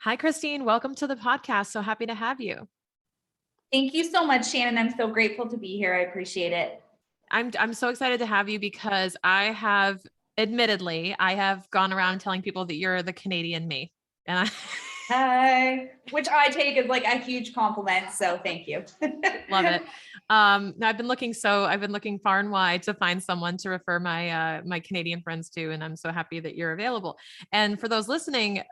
Hi, Christine. Welcome to the podcast. So happy to have you. Thank you so much, Shannon. I'm so grateful to be here. I appreciate it. I'm so excited to have you because I have gone around telling people that you're the Canadian me. And Hi, which I take as like a huge compliment. So thank you. love it. Now I've been looking far and wide to find someone to refer my Canadian friends to, and I'm so happy that you're available. And for those listening,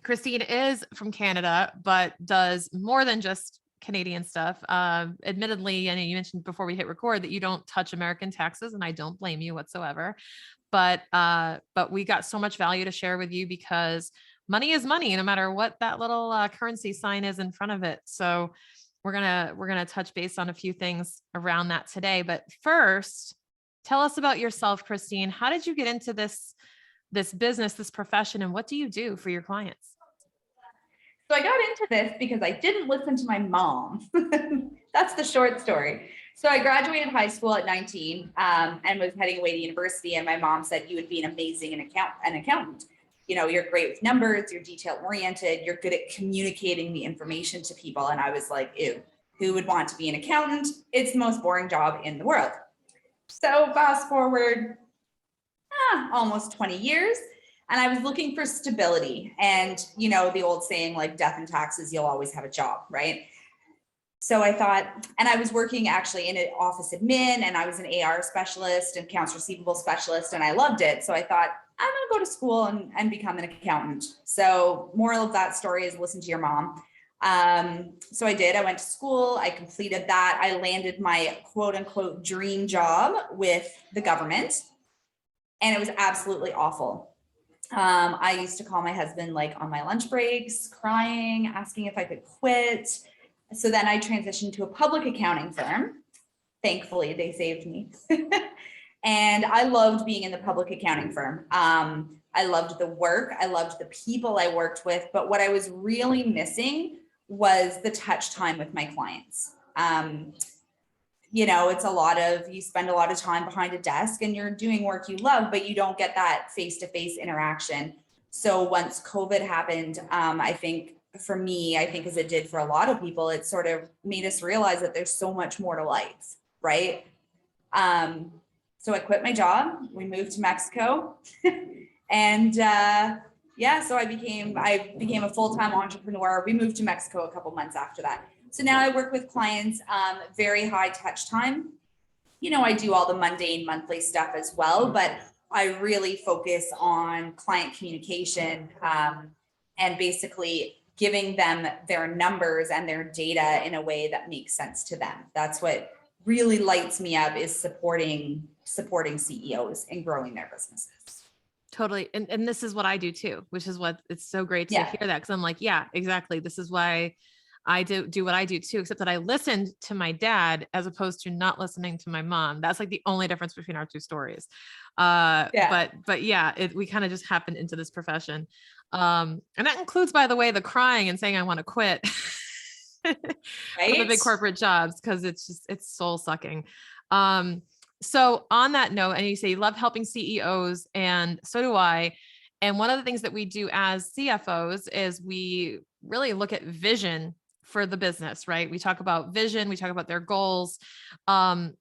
Christine is from Canada, but does more than just Canadian stuff. Admittedly, I know you mentioned before we hit record that you don't touch American taxes, and I don't blame you whatsoever. But we got so much value to share with you because money is money, no matter what that little currency sign is in front of it. So we're gonna touch base on a few things around that today. But first, tell us about yourself, Christine. How did you get into this business, this profession, and what do you do for your clients? So I got into this because I didn't listen to my mom. That's the short story. So I graduated high school at 19 and was heading away to university. And my mom said, you would be an amazing accountant. You know, you're great with numbers, you're detail oriented, you're good at communicating the information to people. And I was like, ew, who would want to be an accountant? It's the most boring job in the world. So fast forward almost 20 years. And I was looking for stability. And, you know, the old saying, like death and taxes, you'll always have a job, right? So I thought, and I was working actually in an office admin, and I was an AR specialist and accounts receivable specialist, and I loved it. So I thought, I'm going to go to school and become an accountant. So moral of that story is listen to your mom. So I did. I went to school. I completed that. I landed my quote unquote dream job with the government, and it was absolutely awful. I used to call my husband like on my lunch breaks, crying, asking if I could quit. So then I transitioned to a public accounting firm. Thankfully, they saved me. And I loved being in the public accounting firm. I loved the work. I loved the people I worked with. But what I was really missing was the touch time with my clients. You know, it's you spend a lot of time behind a desk and you're doing work you love, but you don't get that face-to-face interaction. So once COVID happened, I think as it did for a lot of people, it sort of made us realize that there's so much more to life, right? So I quit my job. We moved to Mexico, and so I became a full-time entrepreneur. We moved to Mexico a couple months after that. So now I work with clients, very high touch time. You know, I do all the mundane monthly stuff as well, but I really focus on client communication and basically giving them their numbers and their data in a way that makes sense to them. That's what really lights me up, is supporting CEOs and growing their businesses. Totally. And this is what I do too, which is what it's so great to Yeah. hear that. Cause I'm like, yeah, exactly. This is why I do what I do too, except that I listened to my dad as opposed to not listening to my mom. That's like the only difference between our two stories. But yeah, we kind of just happened into this profession. And that includes, by the way, the crying and saying, I want to quit for the big corporate jobs. Cause it's soul sucking. So on that note, and you say you love helping CEOs, and so do I. And one of the things that we do as CFOs is we really look at vision for the business, right? We talk about vision, we talk about their goals. And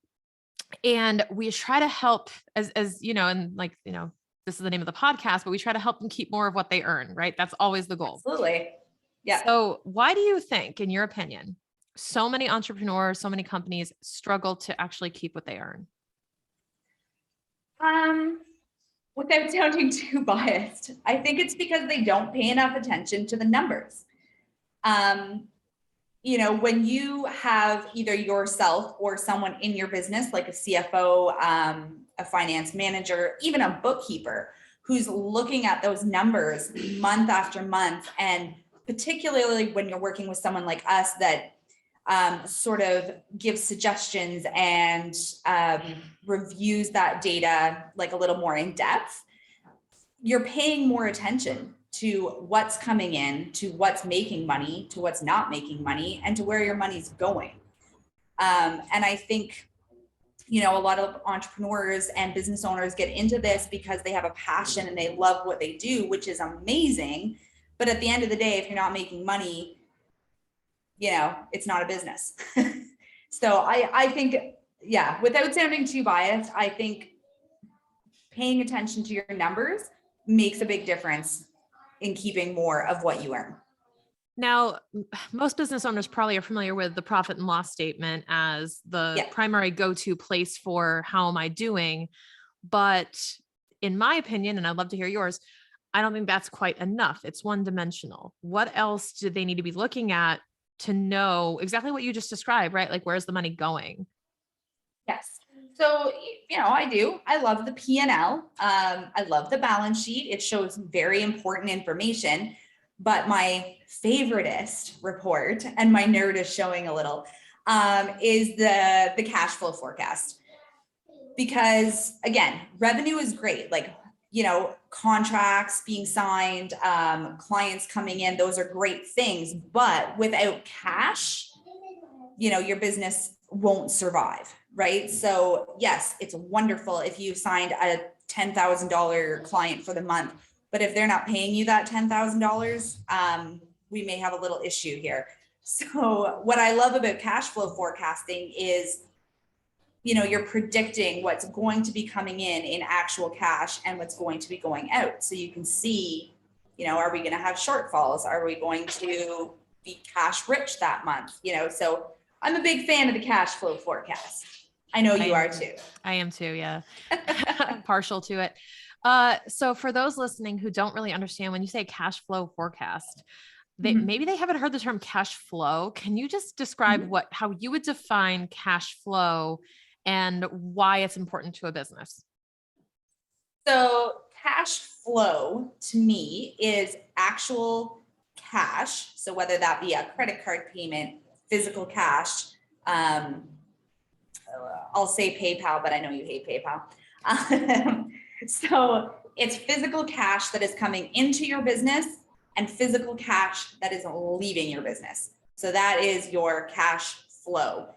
we try to help as you know, and like, you know, this is the name of the podcast, but we try to help them keep more of what they earn, right? That's always the goal. Absolutely. Yeah. So why do you think, in your opinion, so many entrepreneurs, so many companies struggle to actually keep what they earn? Without sounding too biased, I think it's because they don't pay enough attention to the numbers. You know, when you have either yourself or someone in your business, like a CFO, a finance manager, even a bookkeeper, who's looking at those numbers month after month, and particularly when you're working with someone like us that sort of gives suggestions and reviews that data like a little more in depth, you're paying more attention to what's coming in, to what's making money, to what's not making money, and to where your money's going. And I think, you know, a lot of entrepreneurs and business owners get into this because they have a passion and they love what they do, which is amazing. But at the end of the day, if you're not making money, it's not a business. So I think, yeah, without sounding too biased, I think paying attention to your numbers makes a big difference in keeping more of what you earn. Now, most business owners probably are familiar with the profit and loss statement as the primary go-to place for how am I doing. But in my opinion, and I'd love to hear yours, I don't think that's quite enough. It's one-dimensional. What else do they need to be looking at to know exactly what you just described, right? Like, where's the money going? Yes. So, I do. I love the P&L. I love the balance sheet. It shows very important information. But my favoriteest report, and my nerd is showing a little, is the cash flow forecast. Because again, revenue is great. Like, contracts being signed, clients coming in, those are great things. But without cash, your business won't survive, right? So yes, it's wonderful if you signed a $10,000 client for the month, but if they're not paying you that $10,000, we may have a little issue here. So what I love about cash flow forecasting is, you're predicting what's going to be coming in actual cash and what's going to be going out. So you can see, are we going to have shortfalls? Are we going to be cash rich that month? So I'm a big fan of the cash flow forecast. I know you are too. I am too. Yeah. I'm partial to it. So for those listening who don't really understand, when you say cash flow forecast, maybe they haven't heard the term cash flow. Can you just describe how you would define cash flow and why it's important to a business? So cash flow to me is actual cash. So whether that be a credit card payment, physical cash, I'll say PayPal, but I know you hate PayPal. So it's physical cash that is coming into your business and physical cash that is leaving your business. So that is your cash flow.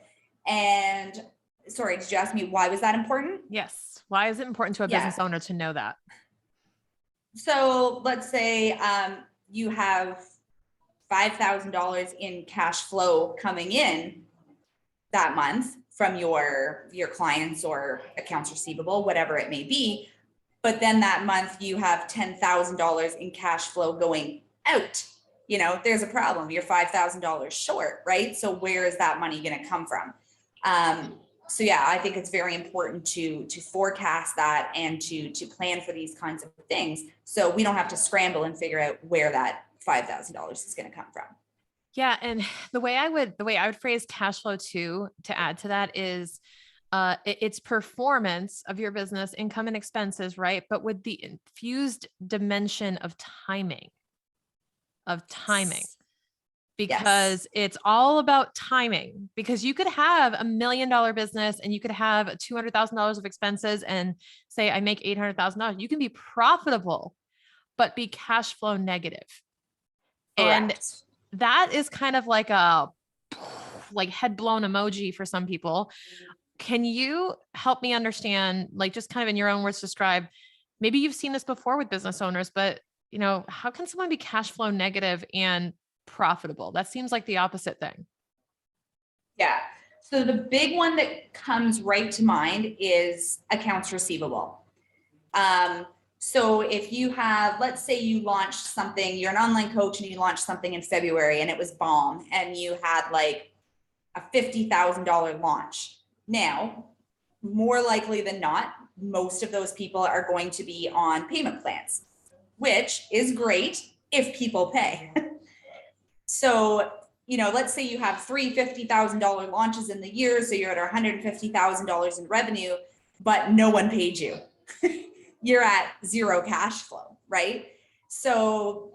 And sorry, did you ask me why was that important? Yes. Why is it important to a business owner to know that? So let's say you have $5,000 in cash flow coming in that month from your clients or accounts receivable, whatever it may be. But then that month you have $10,000 in cash flow going out. There's a problem. You're $5,000 short, right? So where is that money going to come from? So yeah, I think it's very important to forecast that and to plan for these kinds of things, so we don't have to scramble and figure out where that $5,000 is going to come from. Yeah, and the way I would phrase cash flow too, to add to that, is it's performance of your business, income and expenses, right? But with the infused dimension of timing. Because it's all about timing, because you could have $1 million business and you could have $200,000 of expenses and say, I make $800,000. You can be profitable, but be cash flow negative. Correct. And that is kind of like a head blown emoji for some people. Can you help me understand, just kind of in your own words, describe, maybe you've seen this before with business owners, but how can someone be cash flow negative and profitable? That seems like the opposite thing. Yeah. So the big one that comes right to mind is accounts receivable. So if you have, let's say you launched something, you're an online coach and you launched something in February and it was bomb and you had like a $50,000 launch. Now, more likely than not, most of those people are going to be on payment plans, which is great if people pay. So, let's say you have 3 $50,000 launches in the year. So you're at $150,000 in revenue, but no one paid you. You're at zero cash flow, right? So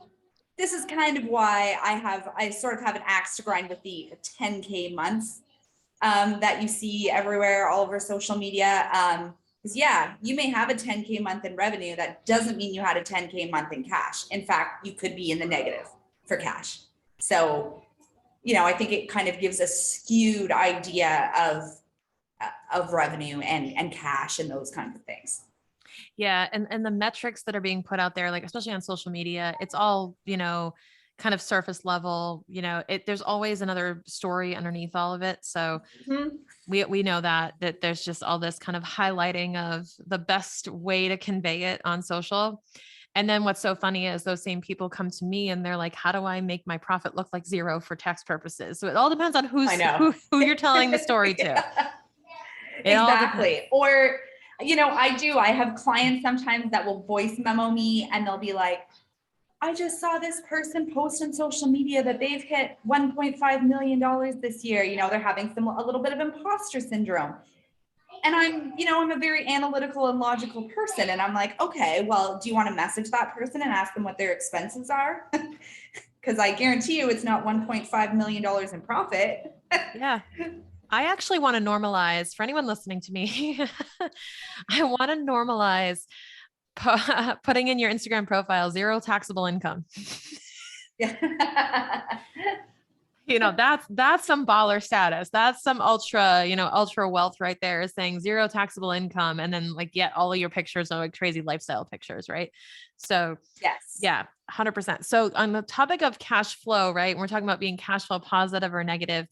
this is kind of why I sort of have an axe to grind with the 10K months that you see everywhere, all over social media. Because you may have a 10K month in revenue. That doesn't mean you had a 10K month in cash. In fact, you could be in the negative for cash. So, I think it kind of gives a skewed idea of revenue and cash and those kinds of things. Yeah. And the metrics that are being put out there, like, especially on social media, it's all, kind of surface level, there's always another story underneath all of it. So Mhm. we know that there's just all this kind of highlighting of the best way to convey it on social. And then what's so funny is those same people come to me and they're like, how do I make my profit look like zero for tax purposes? So it all depends on I know. who you're telling the story to. Yeah. It all depends. Exactly. Or, I have clients sometimes that will voice memo me and they'll be like, I just saw this person post on social media that they've hit $1.5 million this year. They're having a little bit of imposter syndrome. And I'm a very analytical and logical person. And I'm like, okay, well, do you want to message that person and ask them what their expenses are? Because I guarantee you it's not $1.5 million in profit. Yeah. I actually want to normalize, for anyone listening to me, I want to normalize putting in your Instagram profile, zero taxable income. Yeah. That's some baller status. That's some ultra wealth right there, is saying zero taxable income. And then yet all of your pictures are like crazy lifestyle pictures. Right. So Yes. Yeah, 100%. So on the topic of cash flow, right, we're talking about being cash flow positive or negative,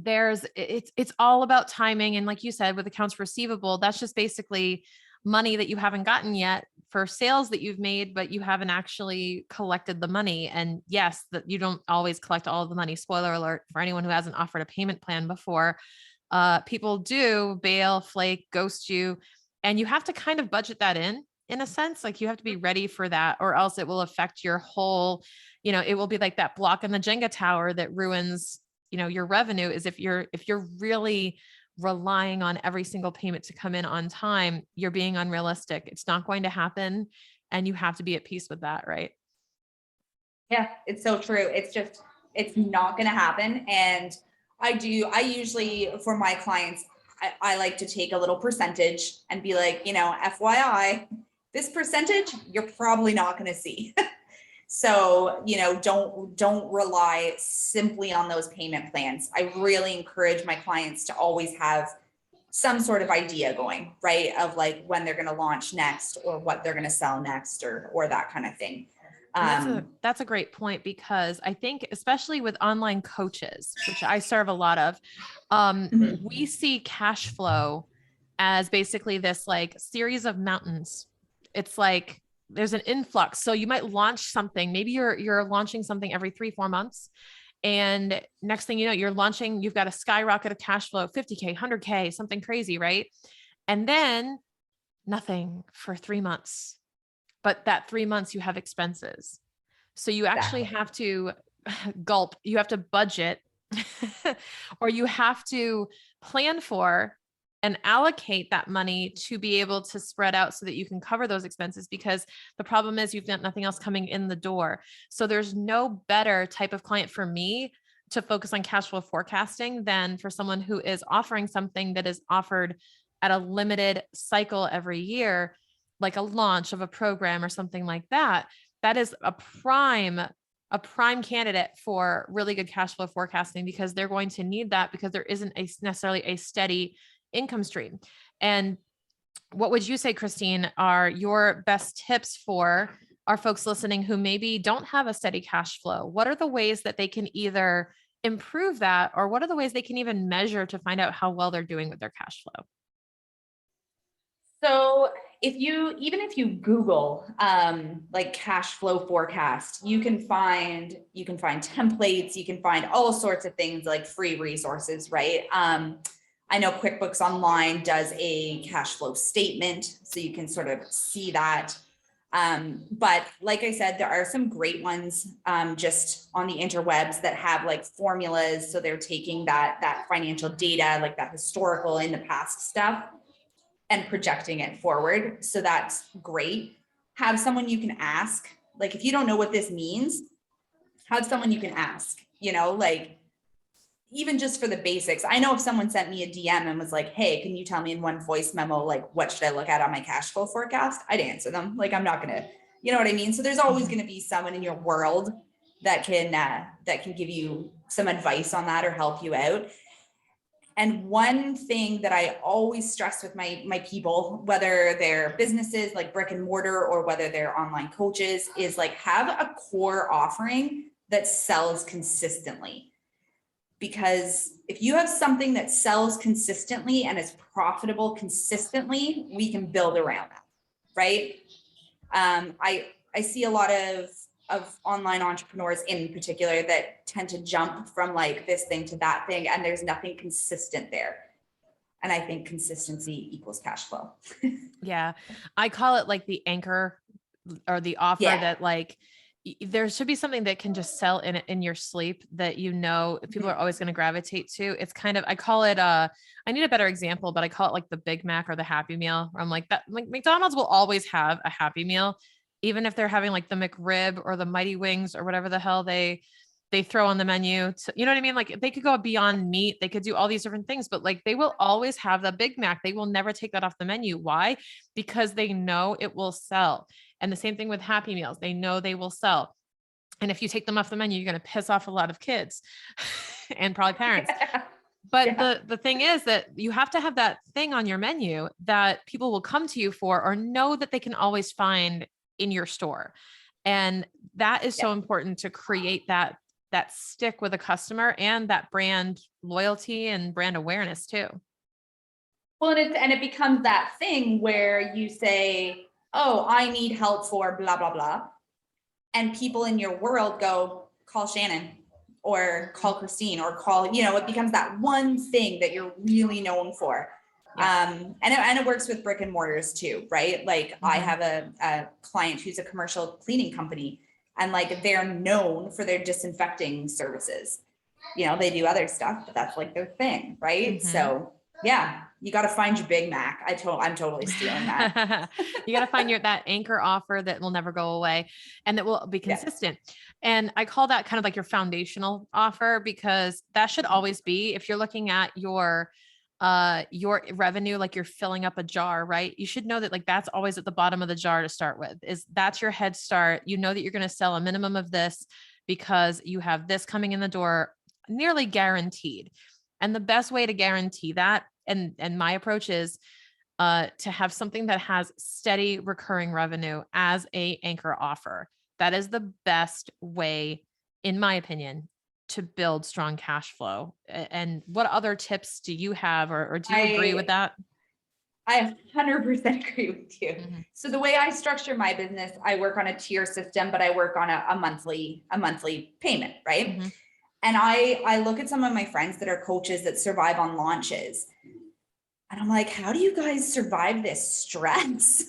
it's all about timing. And like you said, with accounts receivable, that's just basically money that you haven't gotten yet for sales that you've made, but you haven't actually collected the money. And yes, that you don't always collect all of the money. Spoiler alert for anyone who hasn't offered a payment plan before. People do bail, flake, ghost you, and you have to kind of budget that in a sense. Like, you have to be ready for that, or else it will affect your whole, it will be like that block in the Jenga tower that ruins, your revenue. Is if you're really relying on every single payment to come in on time, you're being unrealistic. It's not going to happen. And you have to be at peace with that. Right. Yeah, it's so true. It's not going to happen. And I usually, for my clients, I like to take a little percentage and be like, FYI, this percentage, you're probably not going to see. So, don't rely simply on those payment plans. I really encourage my clients to always have some sort of idea going, right? Of like when they're going to launch next, or what they're going to sell next, or that kind of thing. That's a great point, because I think especially with online coaches, which I serve a lot of, we see cash flow as basically this series of mountains. It's like there's an influx. So you might launch something. Maybe you're launching something every 3-4 months. And next thing you know, you've got a skyrocket of cash flow, 50K, 100K, something crazy, right? And then nothing for 3 months. But that 3 months you have expenses. So you actually have to gulp, you have to budget or you have to plan for and allocate that money to be able to spread out so that you can cover those expenses, because the problem is you've got nothing else coming in the door. So there's no better type of client for me to focus on cash flow forecasting than for someone who is offering something that is offered at a limited cycle every year, like a launch of a program or something like that. That is a prime candidate for really good cash flow forecasting, because they're going to need that, because there isn't necessarily a steady income stream. And what would you say, Christine, are your best tips for our folks listening who maybe don't have a steady cash flow? What are the ways that they can either improve that, or what are the ways they can even measure to find out how well they're doing with their cash flow? So even if you Google like cash flow forecast, you can find templates, you can find all sorts of things, like free resources, right? I know QuickBooks Online does a cash flow statement, so you can sort of see that. But like I said, there are some great ones just on the interwebs that have like formulas. So they're taking that financial data, like that historical in the past stuff, and projecting it forward. So that's great. Have someone you can ask. Like, if you don't know what this means, have someone you can ask, like, even just for the basics. I know if someone sent me a DM and was like, hey, can you tell me in one voice memo, like, what should I look at on my cash flow forecast? I'd answer them. Like, I'm not going to, you know what I mean? So there's always going to be someone in your world that can give you some advice on that or help you out. And one thing that I always stress with my people, whether they're businesses like brick and mortar or whether they're online coaches, is like have a core offering that sells consistently. Because if you have something that sells consistently and is profitable consistently, we can build around that, right? I see a lot of online entrepreneurs in particular that tend to jump from like this thing to that thing, and there's nothing consistent there. And I think consistency equals cash flow. Yeah. I call it like the anchor or the offer that like, there should be something that can just sell in your sleep that, you know, people are always going to gravitate to. It's kind of, I call it, I need a better example, but I call it like the Big Mac or the Happy Meal. Where I'm like that, like McDonald's will always have a Happy Meal, even if they're having like the McRib or the Mighty Wings or whatever the hell they throw on the menu to, you know what I mean? Like they could go beyond meat. They could do all these different things, but like they will always have the Big Mac. They will never take that off the menu. Why? Because they know it will sell. And the same thing with Happy Meals. They know they will sell. And if you take them off the menu, you're going to piss off a lot of kids and probably parents. But the thing is that you have to have that thing on your menu that people will come to you for, or know that they can always find in your store. And that is so important to create that stick with a customer and that brand loyalty and brand awareness too. Well, and it becomes that thing where you say, oh, I need help for blah, blah, blah. And people in your world go, call Shannon or call Christine or call, you know, it becomes that one thing that you're really known for. Yeah. And it works with brick and mortars too, right? Like I have a client who's a commercial cleaning company, and like they're known for their disinfecting services. You know, they do other stuff, but that's like their thing, right? So yeah, you got to find your Big Mac. I'm totally stealing that. You got to find that anchor offer that will never go away and that will be consistent. And I call that kind of like your foundational offer, because that should always be, if you're looking at your revenue, like you're filling up a jar, right? You should know that like that's always at the bottom of the jar to start with. That's your head start. You know that you're going to sell a minimum of this because you have this coming in the door, nearly guaranteed. And the best way to guarantee that, and my approach is to have something that has steady recurring revenue as a anchor offer. That is the best way, in my opinion, to build strong cash flow. And what other tips do you have, or do you agree with that? I 100% agree with you. So the way I structure my business, I work on a tier system, but I work on a monthly payment, right? And I look at some of my friends that are coaches that survive on launches. And I'm like, how do you guys survive this stress?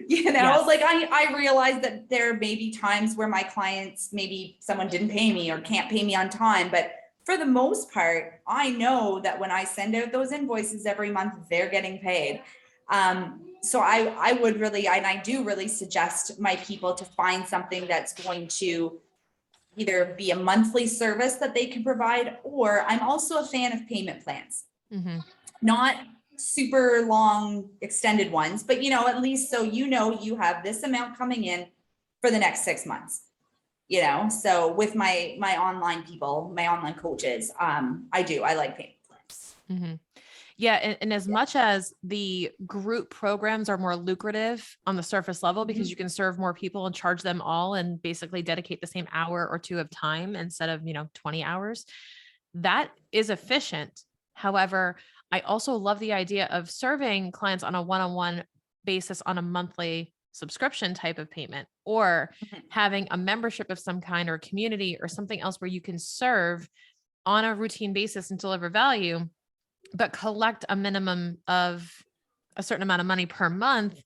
You know, like I realize that there may be times where my clients, maybe someone didn't pay me or can't pay me on time, but for the most part, I know that when I send out those invoices every month, they're getting paid. So I would really, and I do really suggest my people to find something that's going to either be a monthly service that they can provide, or I'm also a fan of payment plans. Not super long extended ones, but you know, at least so you know you have this amount coming in for the next 6 months, you know. So with my online people, my online coaches, I like payment plans. Yeah. And as much as the group programs are more lucrative on the surface level, because you can serve more people and charge them all and basically dedicate the same hour or two of time instead of, 20 hours, that is efficient. However, I also love the idea of serving clients on a one-on-one basis on a monthly subscription type of payment, or having a membership of some kind or a community or something else where you can serve on a routine basis and deliver value, but collect a minimum of a certain amount of money per month,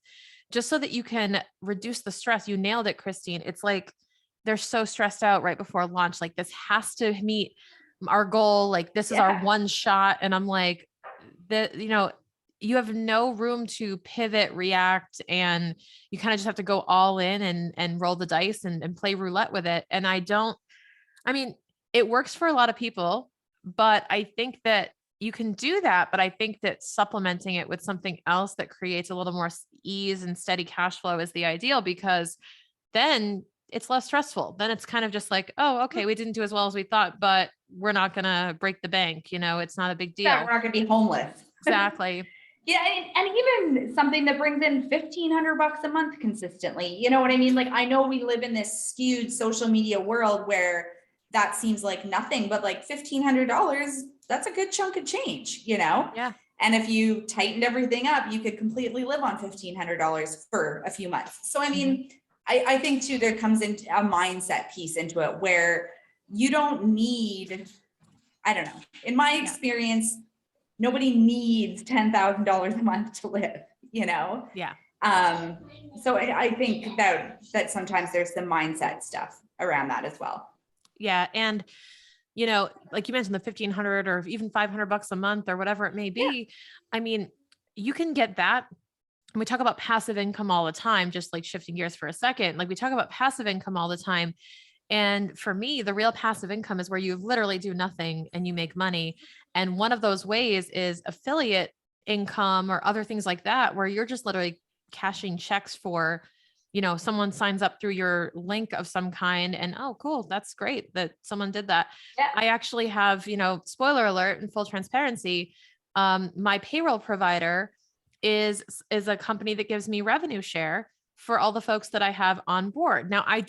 just so that you can reduce the stress. You nailed it, Christine. It's like they're so stressed out right before launch. Like, this has to meet our goal. Like, this is our one shot. And I'm like, you have no room to pivot, react, and you kind of just have to go all in and roll the dice and play roulette with it. And it works for a lot of people, but I think that you can do that. But I think that supplementing it with something else that creates a little more ease and steady cash flow is the ideal, because then it's less stressful. Then it's kind of just like, oh, okay, we didn't do as well as we thought, but we're not going to break the bank. It's not a big Yeah, deal. we're not going to be homeless. Exactly. Yeah. And even something that brings in $1,500 a month consistently, you know what I mean? Like, I know we live in this skewed social media world where that seems like nothing, but like $1,500, that's a good chunk of change, Yeah. And if you tightened everything up, you could completely live on $1,500 for a few months. So, I mean, I think too, there comes into a mindset piece into it where you don't need, I don't know, in my experience, nobody needs $10,000 a month to live, Yeah. So I think that sometimes there's some mindset stuff around that as well. Yeah. And, like you mentioned, the 1,500 or even $500 a month or whatever it may be. I mean, you can get that. And we talk about passive income all the time, just like shifting gears for a second. Like we talk about passive income all the time. And for me, the real passive income is where you literally do nothing and you make money. And one of those ways is affiliate income or other things like that, where you're just literally cashing checks for, someone signs up through your link of some kind and, oh, cool. That's great that someone did that. Yeah. I actually have, spoiler alert and full transparency. My payroll provider is a company that gives me revenue share for all the folks that I have on board. Now I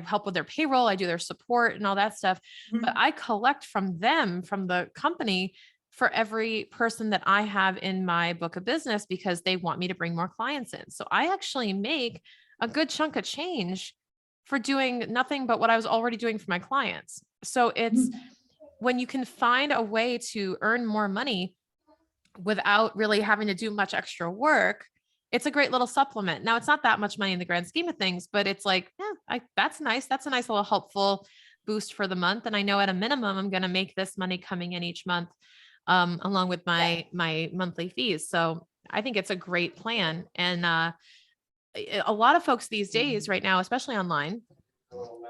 help with their payroll, I do their support and all that stuff, but I collect from them, from the company, for every person that I have in my book of business because they want me to bring more clients in. So I actually make a good chunk of change for doing nothing but what I was already doing for my clients. So it's when you can find a way to earn more money without really having to do much extra work, it's a great little supplement. Now, it's not that much money in the grand scheme of things, but it's like, that's nice. That's a nice little helpful boost for the month. And I know at a minimum, I'm going to make this money coming in each month, along with my monthly fees. So I think it's a great plan. And a lot of folks these days right now, especially online,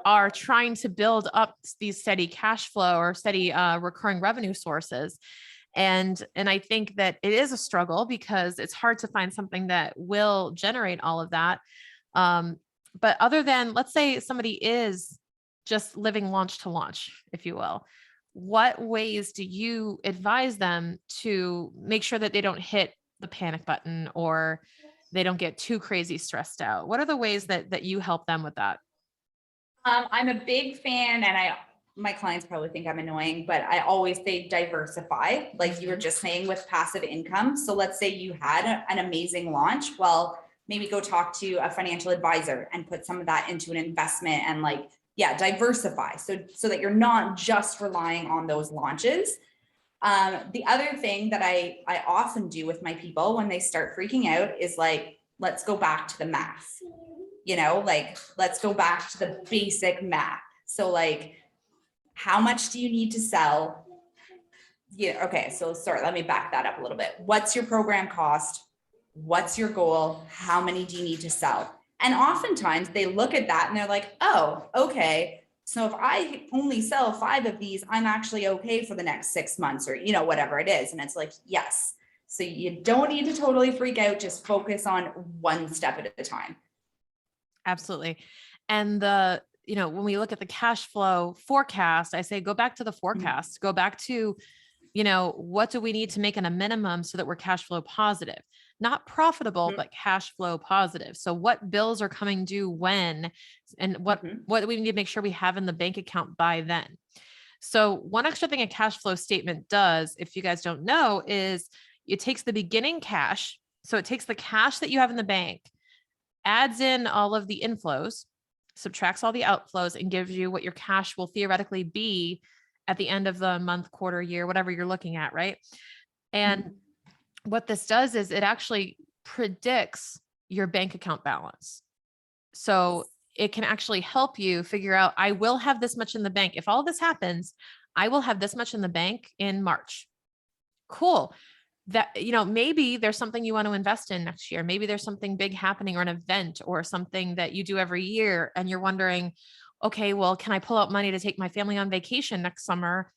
are trying to build up these steady cash flow or steady recurring revenue sources. And I think that it is a struggle because it's hard to find something that will generate all of that. But other than, let's say somebody is just living launch to launch, if you will, what ways do you advise them to make sure that they don't hit the panic button or they don't get too crazy stressed out? What are the ways that you help them with that? I'm a big fan, and my clients probably think I'm annoying, but I always say diversify, like you were just saying with passive income. So let's say you had an amazing launch. Well, maybe go talk to a financial advisor and put some of that into an investment and diversify. So that you're not just relying on those launches. The other thing that I often do with my people when they start freaking out is let's go back to the math. Let's go back to the basic math. So how much do you need to sell? Yeah. Okay. So sorry, let me back that up a little bit. What's your program cost? What's your goal? How many do you need to sell? And oftentimes they look at that and they're like, oh, okay. So if I only sell 5 of these, I'm actually okay for the next 6 months or, whatever it is. And it's like, yes. So you don't need to totally freak out. Just focus on one step at a time. Absolutely. And when we look at the cash flow forecast, I say, go back to the forecast, go back to, what do we need to make in a minimum so that we're cash flow positive, not profitable, but cash flow positive. So what bills are coming due when, and what do we need to make sure we have in the bank account by then? So one extra thing a cash flow statement does, if you guys don't know, is it takes the beginning cash. So it takes the cash that you have in the bank, adds in all of the inflows, subtracts all the outflows, and gives you what your cash will theoretically be at the end of the month, quarter, year, whatever you're looking at, right? And what this does is it actually predicts your bank account balance. So it can actually help you figure out, I will have this much in the bank. If all this happens, I will have this much in the bank in March. Cool. That, maybe there's something you want to invest in next year. Maybe there's something big happening or an event or something that you do every year. And you're wondering, okay, well, can I pull out money to take my family on vacation next summer?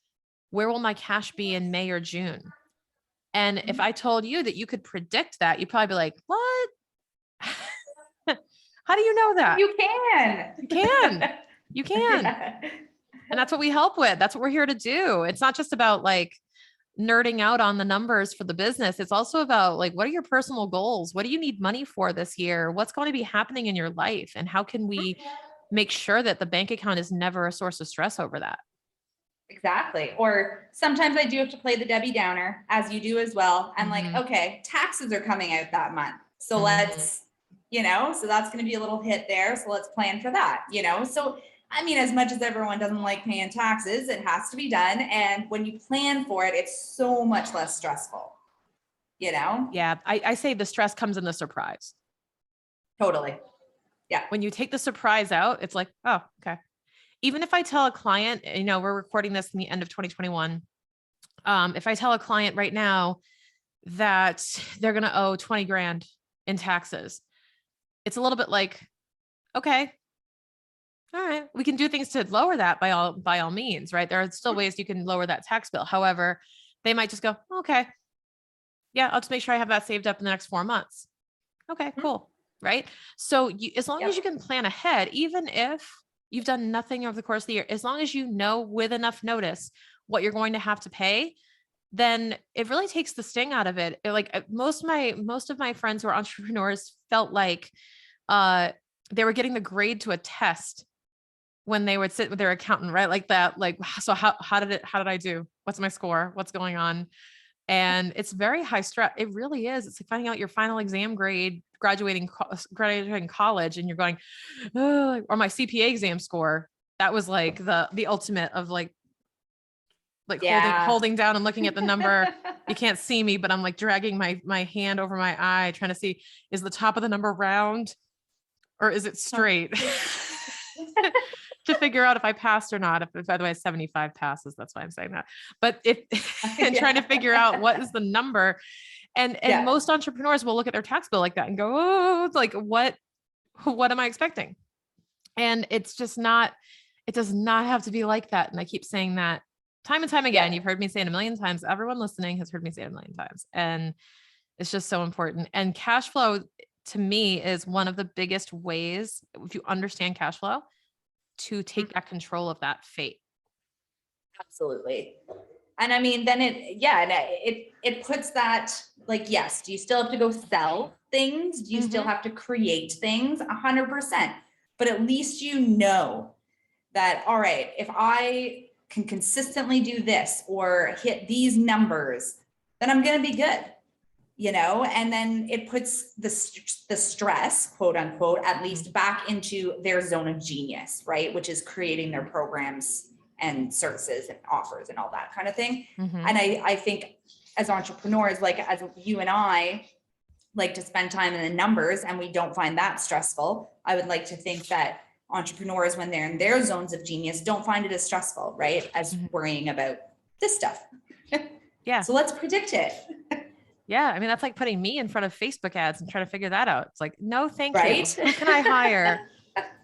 Where will my cash be in May or June? And if I told you that you could predict that, you'd probably be like, what? How do you know that? You can. You can. You can. Yeah. And that's what we help with. That's what we're here to do. It's not just about like nerding out on the numbers for the business. It's also about like, what are your personal goals? What do you need money for this year? What's going to be happening in your life? And how can we make sure that the bank account is never a source of stress over that? Exactly. Or sometimes I do have to play the Debbie Downer, as you do as well. And like, okay, taxes are coming out that month. So let's, so that's going to be a little hit there. So let's plan for that, So, I mean, as much as everyone doesn't like paying taxes, it has to be done. And when you plan for it, it's so much less stressful, Yeah. I say the stress comes in the surprise. Totally. Yeah. When you take the surprise out, it's like, oh, okay. Even if I tell a client, we're recording this in the end of 2021. If I tell a client right now that they're going to owe 20 grand in taxes, it's a little bit like, okay, all right, we can do things to lower that by all means, right? There are still ways you can lower that tax bill. However, they might just go, okay, yeah, I'll just make sure I have that saved up in the next 4 months. Okay, cool. Right. So as long as you can plan ahead, even if you've done nothing over the course of the year, as long as you know with enough notice what you're going to have to pay, then it really takes the sting out of it. Like most of my friends who are entrepreneurs felt like they were getting the grade to a test when they would sit with their accountant, right? Like that, like, so how did I do? What's my score? What's going on? And it's very high stress. It really is. It's like finding out your final exam grade, graduating college, and you're going, oh, or my CPA exam score. That was like the ultimate of like holding down and looking at the number. You can't see me, but I'm like dragging my hand over my eye, trying to see, is the top of the number round or is it straight? To figure out if I passed or not. If by the way, 75 passes, that's why I'm saying that. But and trying to figure out what is the number. And most entrepreneurs will look at their tax bill like that and go, oh, it's like, what am I expecting? And it's just not, it does not have to be like that. And I keep saying that time and time again. You've heard me say it a million times. Everyone listening has heard me say it a million times. And it's just so important. And cash flow to me is one of the biggest ways, if you understand cash flow, to take back control of that fate. Absolutely. And I mean, then it puts that like, yes, do you still have to go sell things? Do you still have to create things? 100%. But at least you know that, all right, if I can consistently do this or hit these numbers, then I'm going to be good, and then it puts the stress, quote unquote, at least back into their zone of genius, right? Which is creating their programs and services and offers and all that kind of thing. And I think as entrepreneurs, like as you and I like to spend time in the numbers and we don't find that stressful, I would like to think that entrepreneurs, when they're in their zones of genius, don't find it as stressful, right? As worrying about this stuff. Yeah. So let's predict it. Yeah. I mean, that's like putting me in front of Facebook ads and trying to figure that out. It's like, no, thank you. Who can I hire?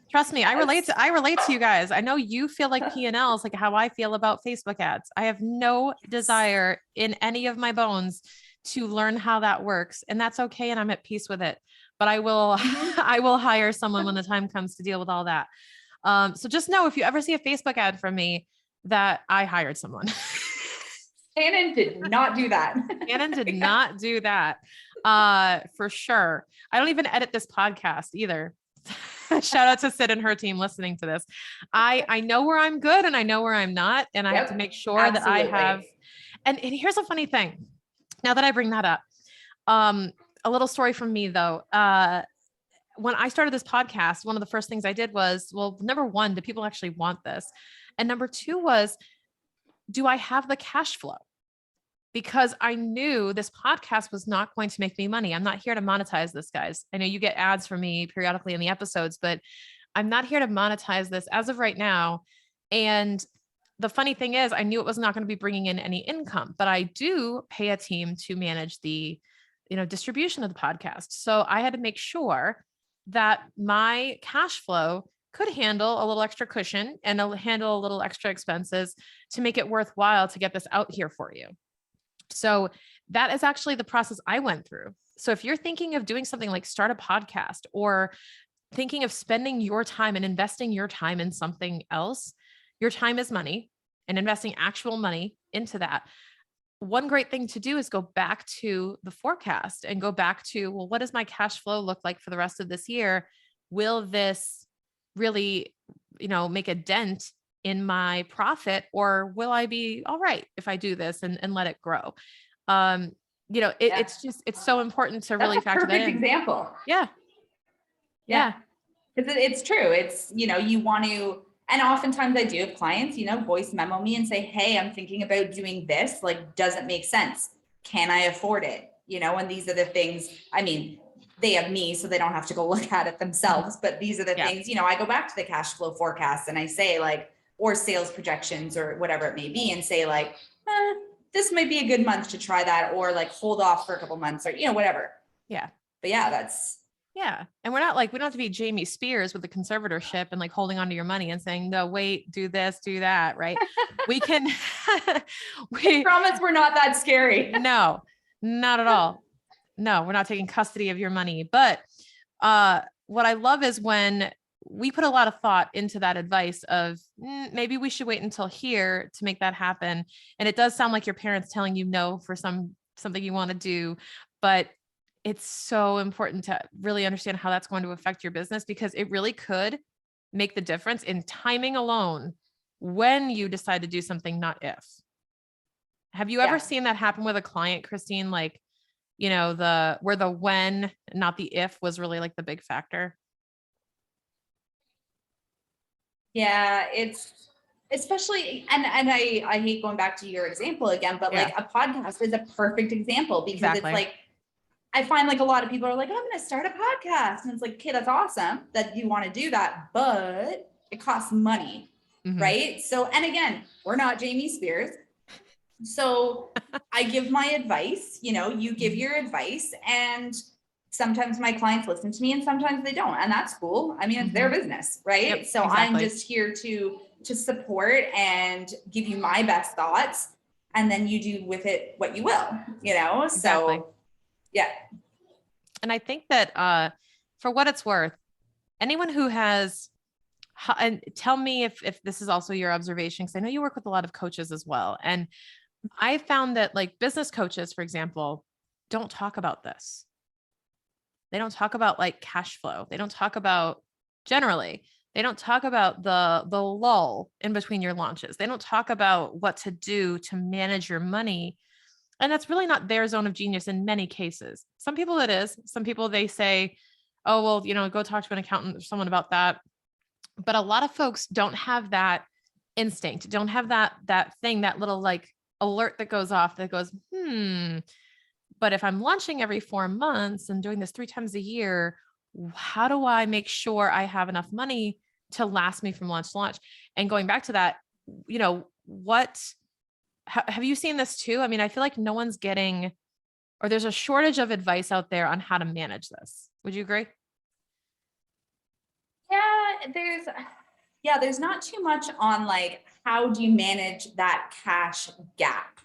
Trust me, I relate to you guys. I know you feel like P&L is like how I feel about Facebook ads. I have no desire in any of my bones to learn how that works. And that's okay. And I'm at peace with it, but I will, I will hire someone when the time comes to deal with all that. So just know if you ever see a Facebook ad from me that I hired someone. Shannon did not do that. Shannon did not do that. For sure. I don't even edit this podcast either. Shout out to Sid and her team listening to this. I know where I'm good and I know where I'm not. And I have to make sure that I have, and here's a funny thing. Now that I bring that up, a little story from me though. When I started this podcast, one of the first things I did was, well, number one, do people actually want this? And number two was, do I have the cash flow? Because I knew this podcast was not going to make me money. I'm not here to monetize this, guys. I know you get ads from me periodically in the episodes, but I'm not here to monetize this as of right now. And the funny thing is, I knew it was not going to be bringing in any income, but I do pay a team to manage the, distribution of the podcast. So I had to make sure that my cash flow could handle a little extra cushion and handle a little extra expenses to make it worthwhile to get this out here for you. So that is actually the process I went through. So if you're thinking of doing something like start a podcast or thinking of spending your time and investing your time in something else. Your time is money, and investing actual money into that. One great thing to do is go back to the forecast and go back to, well, what does my cash flow look like for the rest of this year? Will this really, make a dent in my profit, or will I be all right if I do this and let it grow? It's so important to That's really a factor that perfect in. example. Yeah. Yeah. Because it's true. It's, you want to, and oftentimes I do have clients, voice memo me and say, hey, I'm thinking about doing this. Like, does it make sense? Can I afford it? And these are the things, I mean, they have me, so they don't have to go look at it themselves. But these are the things, I go back to the cash flow forecast and I say like, or sales projections or whatever it may be, and say like, this might be a good month to try that, or like hold off for a couple months, or, whatever. Yeah. But yeah, that's. Yeah. And we're not like, we don't have to be Jamie Spears with the conservatorship and like holding onto your money and saying, no, wait, do this, do that. Right. We can, I promise we're not that scary. No, not at all. No, we're not taking custody of your money. But what I love is when we put a lot of thought into that advice of maybe we should wait until here to make that happen. And it does sound like your parents telling you no for something you want to do, but it's so important to really understand how that's going to affect your business, because it really could make the difference in timing alone when you decide to do something, not if. Have you ever seen that happen with a client, Christine? Like, where the when, not the if, was really like the big factor? Yeah, it's especially, and I hate going back to your example again, but like a podcast is a perfect example, because it's like, I find like a lot of people are like, I'm going to start a podcast. And it's like, okay, that's awesome that you want to do that, but it costs money. Right. So, and again, we're not Jamie Spears. So I give my advice, you give your advice, and sometimes my clients listen to me and sometimes they don't. And that's cool. I mean, it's their business. Right. Yep, so exactly. I'm just here to support and give you my best thoughts. And then you do with it what you will, Exactly. So yeah. And I think that for what it's worth, anyone who has, and tell me if this is also your observation, because I know you work with a lot of coaches as well. And I found that like business coaches, for example, don't talk about this. They don't talk about like cash flow. They don't talk about, generally, they don't talk about the lull in between your launches. They don't talk about what to do to manage your money. And that's really not their zone of genius in many cases. Some people it is. Some people, they say, oh, well, go talk to an accountant or someone about that. But a lot of folks don't have that instinct, don't have that thing, that little like alert that goes off that goes, but if I'm launching every 4 months and doing this 3 times a year, how do I make sure I have enough money to last me from launch to launch? And going back to that, have you seen this too? I mean, I feel like no one's getting, or there's a shortage of advice out there on how to manage this. Would you agree? Yeah, there's not too much on like, how do you manage that cash gap?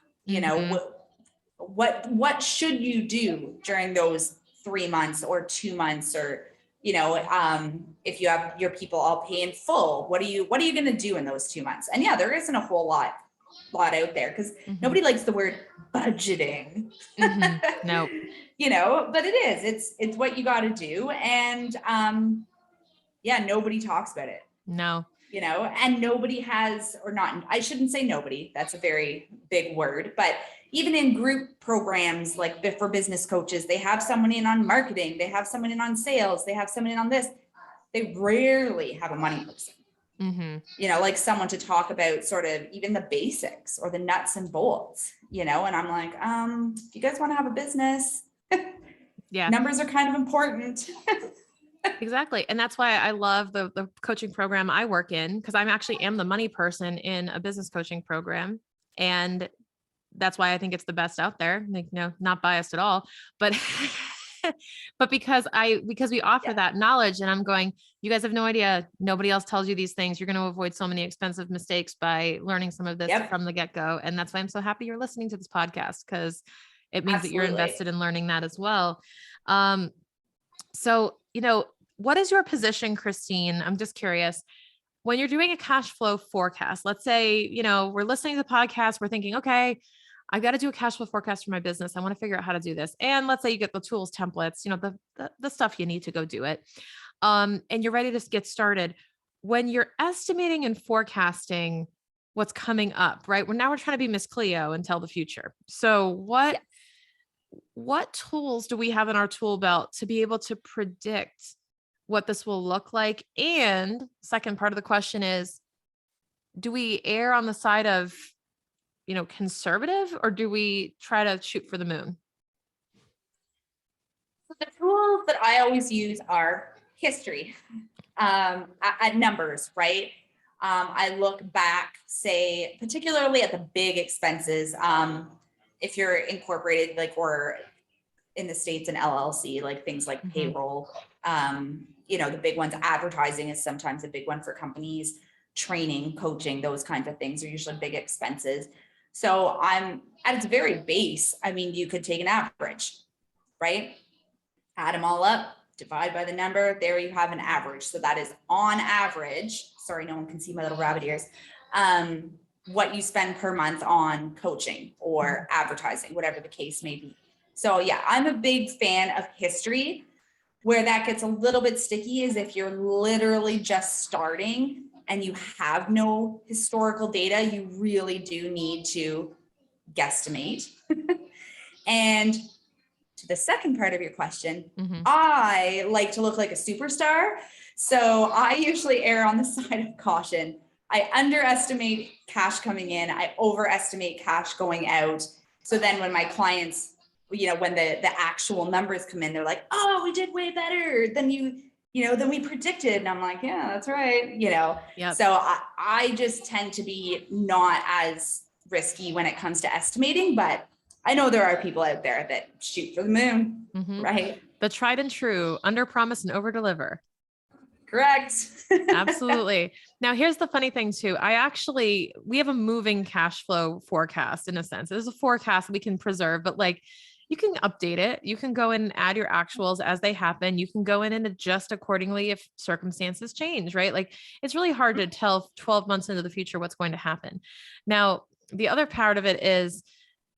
What should you do during those 3 months or 2 months, or, if you have your people all pay in full, what are you going to do in those 2 months? And yeah, there isn't a whole lot out there, because nobody likes the word budgeting. No, but it is, it's what you got to do. And nobody talks about it. No. And nobody has, or not, I shouldn't say nobody, that's a very big word, but even in group programs, like for business coaches, they have someone in on marketing, they have someone in on sales, they have someone in on this. They rarely have a money person. Like someone to talk about sort of even the basics or the nuts and bolts, and I'm like, if you guys want to have a business, numbers are kind of important. Exactly. And that's why I love the coaching program I work in, because I'm actually am the money person in a business coaching program. And that's why I think it's the best out there. Like, no, not biased at all, but, but because we offer that knowledge, and I'm going, you guys have no idea. Nobody else tells you these things. You're going to avoid so many expensive mistakes by learning some of this from the get-go. And that's why I'm so happy you're listening to this podcast, because it means that you're invested in learning that as well. So, what is your position, Christine? I'm just curious. When you're doing a cash flow forecast, let's say, we're listening to the podcast, we're thinking, okay, I've got to do a cash flow forecast for my business. I want to figure out how to do this. And let's say you get the tools, templates, the stuff you need to go do it. And you're ready to get started. When you're estimating and forecasting what's coming up, right? We're trying to be Miss Cleo and tell the future. So what tools do we have in our tool belt to be able to predict what this will look like? And second part of the question is, do we err on the side of, conservative, or do we try to shoot for the moon? So the tools that I always use are history, at numbers, right? I look back, say, particularly at the big expenses. If you're incorporated, like, or in the States, an LLC, like things like payroll, the big ones. Advertising is sometimes a big one for companies. Training, coaching, those kinds of things are usually big expenses. So I'm at its very base. I mean, you could take an average, right? Add them all up, divide by the number. There you have an average. So that is on average. Sorry, no one can see my little rabbit ears. What you spend per month on coaching or advertising, whatever the case may be. So yeah, I'm a big fan of history. Where that gets a little bit sticky is if you're literally just starting and you have no historical data, you really do need to guesstimate. And to the second part of your question, I like to look like a superstar. So I usually err on the side of caution. I underestimate cash coming in. I overestimate cash going out. So then when my clients, when the actual numbers come in, they're like, oh, we did way better than than we predicted. And I'm like, yeah, that's right. Yep. So I just tend to be not as risky when it comes to estimating, but I know there are people out there that shoot for the moon, right? The tried and true, under promise and over deliver. Correct. Absolutely. Now, here's the funny thing too. We have a moving cash flow forecast in a sense. There's a forecast we can preserve, but you can update it. You can go in and add your actuals as they happen. You can go in and adjust accordingly if circumstances change, right? It's really hard to tell 12 months into the future what's going to happen. Now, the other part of it is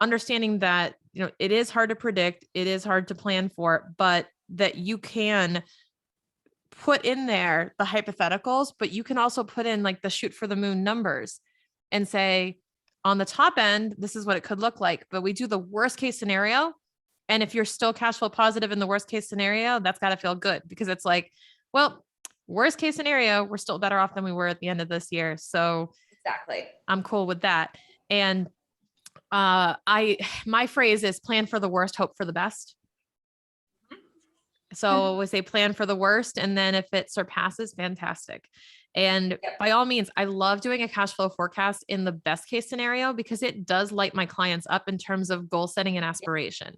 understanding that, it is hard to predict, it is hard to plan for, but that you can put in there the hypotheticals, but you can also put in the shoot for the moon numbers and say, on the top end, this is what it could look like, but we do the worst case scenario. And if you're still cash flow positive in the worst case scenario, that's got to feel good, because it's worst case scenario, we're still better off than we were at the end of this year. So exactly, I'm cool with that. And my phrase is plan for the worst, hope for the best. So we say plan for the worst, and then if it surpasses, fantastic. And by all means, I love doing a cash flow forecast in the best case scenario, because it does light my clients up in terms of goal setting and aspiration.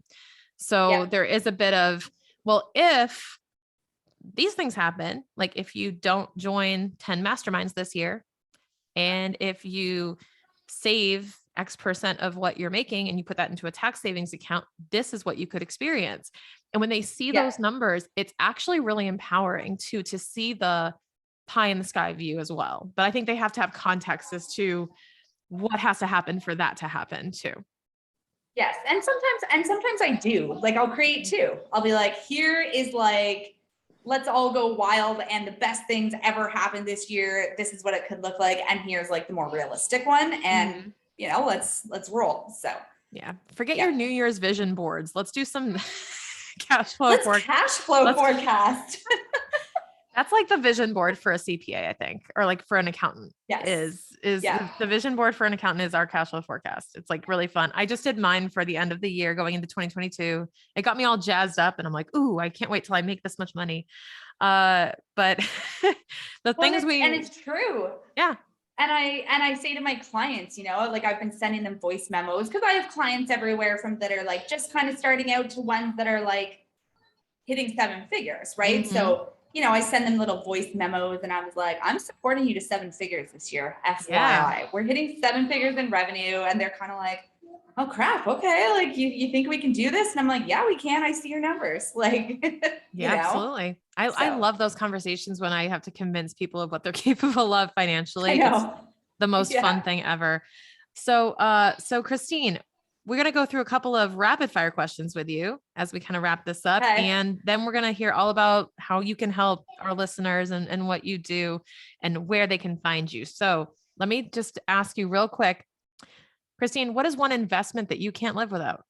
So there is a bit of, well, if these things happen, like if you don't join 10 masterminds this year, and if you save X% of what you're making and you put that into a tax savings account, this is what you could experience. And when they see those numbers, it's actually really empowering to see the pie in the sky view as well. But I think they have to have context as to what has to happen for that to happen too. Yes. And sometimes I do, I'll create two. I'll be like, here is let's all go wild and the best things ever happened this year. This is what it could look like. And here's the more realistic one. And let's roll. So yeah, forget your New Year's vision boards. Let's do some cash flow forecast. That's the vision board for a CPA, I think, or for an accountant. Yes. The vision board for an accountant is our cash flow forecast. It's really fun. I just did mine for the end of the year going into 2022. It got me all jazzed up and I'm like, ooh, I can't wait till I make this much money. But and it's true. Yeah. And I say to my clients, I've been sending them voice memos, because I have clients everywhere from that are just kind of starting out to ones that are hitting 7 figures, right? So, I send them little voice memos and I was like, I'm supporting you to 7 figures this year. FYI, we're hitting 7 figures in revenue. And they're kind of like, oh crap. Okay. Like you think we can do this? And I'm like, yeah, we can. I see your numbers. Like, Yeah, absolutely. I so love those conversations when I have to convince people of what they're capable of I financially. It's know. the most fun Yeah. thing ever. So, so Christine, we're going to go through a couple of rapid fire questions with you as we kind of wrap this up. Okay. And then we're going to hear all about how you can help our listeners and what you do and where they can find you. So let me just ask you real quick, Christine, what is one investment that you can't live without?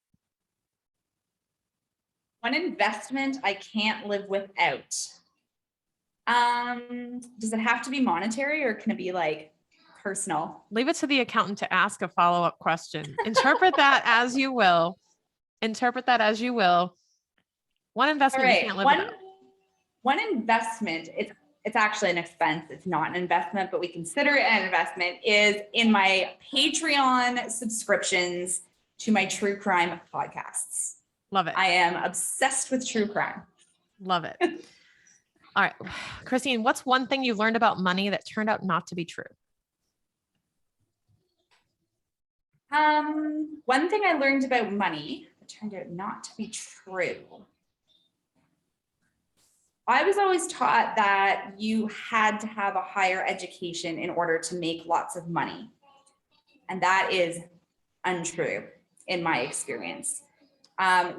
One investment I can't live without. Does it have to be monetary or can it be like personal? Leave it to the accountant to ask a follow-up question. Interpret that as you will. Interpret that as you will. One All investment you right. can't live without. One investment, it's actually an expense. It's not an investment, but we consider it an investment, is in my Patreon subscriptions to my true crime podcasts. Love it. I am obsessed with true crime. Love it. All right. Christine, what's one thing you learned about money that turned out not to be true? One thing I learned about money that turned out not to be true. I was always taught that you had to have a higher education in order to make lots of money. And that is untrue in my experience.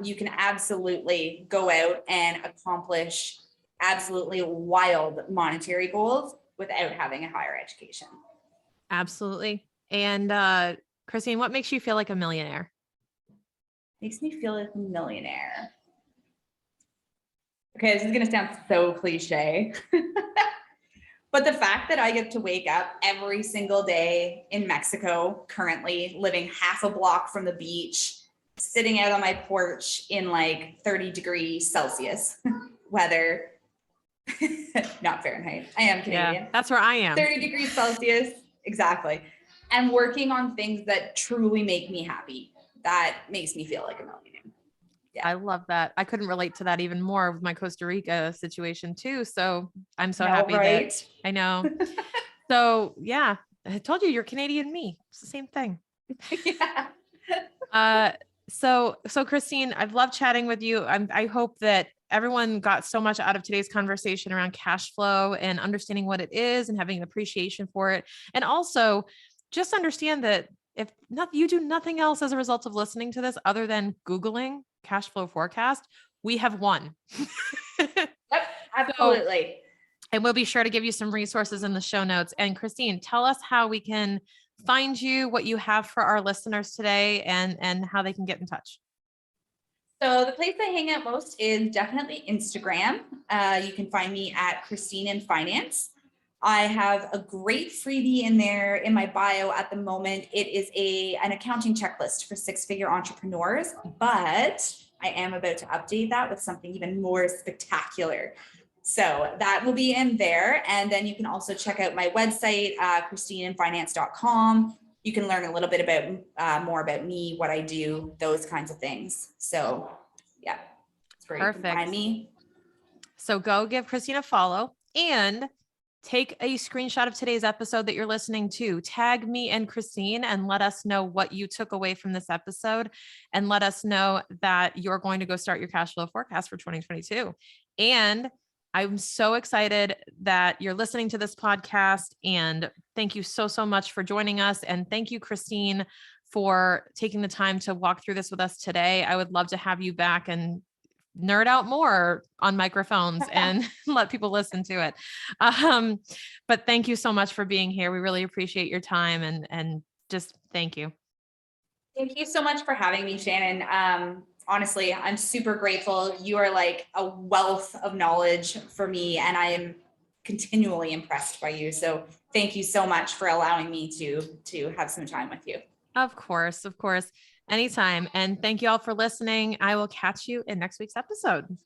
You can absolutely go out and accomplish absolutely wild monetary goals without having a higher education. Absolutely. And Christine, what makes you feel like a millionaire? Makes me feel like a millionaire. Okay, this is going to sound so cliche, but the fact that I get to wake up every single day in Mexico, currently living half a block from the beach, sitting out on my porch in like 30 Celsius weather, not Fahrenheit. I am Canadian. Yeah, that's where I am. 30 Celsius, exactly. And working on things that truly make me happy. That makes me feel like a millionaire. Yeah. I love that. I couldn't relate to that even more with my Costa Rica situation too. So I'm so happy right? that I know. So yeah, I told you you're Canadian me. It's the same thing. Yeah. So Christine, I've loved chatting with you. I hope that everyone got so much out of today's conversation around cash flow and understanding what it is and having an appreciation for it. And also just understand that if not, you do nothing else as a result of listening to this other than Googling cash flow forecast, we have won. Yep, absolutely. And we'll be sure to give you some resources in the show notes. And Christine, tell us how we can find you, what you have for our listeners today, and how they can get in touch. So the place I hang out most is definitely Instagram. You can find me at Christine in Finance. I have a great freebie in there in my bio at the moment. It is an accounting checklist for six-figure entrepreneurs, but I am about to update that with something even more spectacular. So that will be in there. And then you can also check out my website, christineinfinance.com. You can learn a little bit about more about me, what I do, those kinds of things. So yeah, it's where Perfect. You can find me. So go give Christine a follow and take a screenshot of today's episode that you're listening to. Tag me and Christine and let us know what you took away from this episode, and let us know that you're going to go start your cash flow forecast for 2022. And I'm so excited that you're listening to this podcast, and thank you so, so much for joining us. And thank you, Christine, for taking the time to walk through this with us today. I would love to have you back and nerd out more on microphones and let people listen to it. But thank you so much for being here. We really appreciate your time, and just thank you. Thank you so much for having me, Shannon. Honestly, I'm super grateful. You are like a wealth of knowledge for me, and I am continually impressed by you. So thank you so much for allowing me to have some time with you. Of course. Anytime. And thank you all for listening. I will catch you in next week's episode.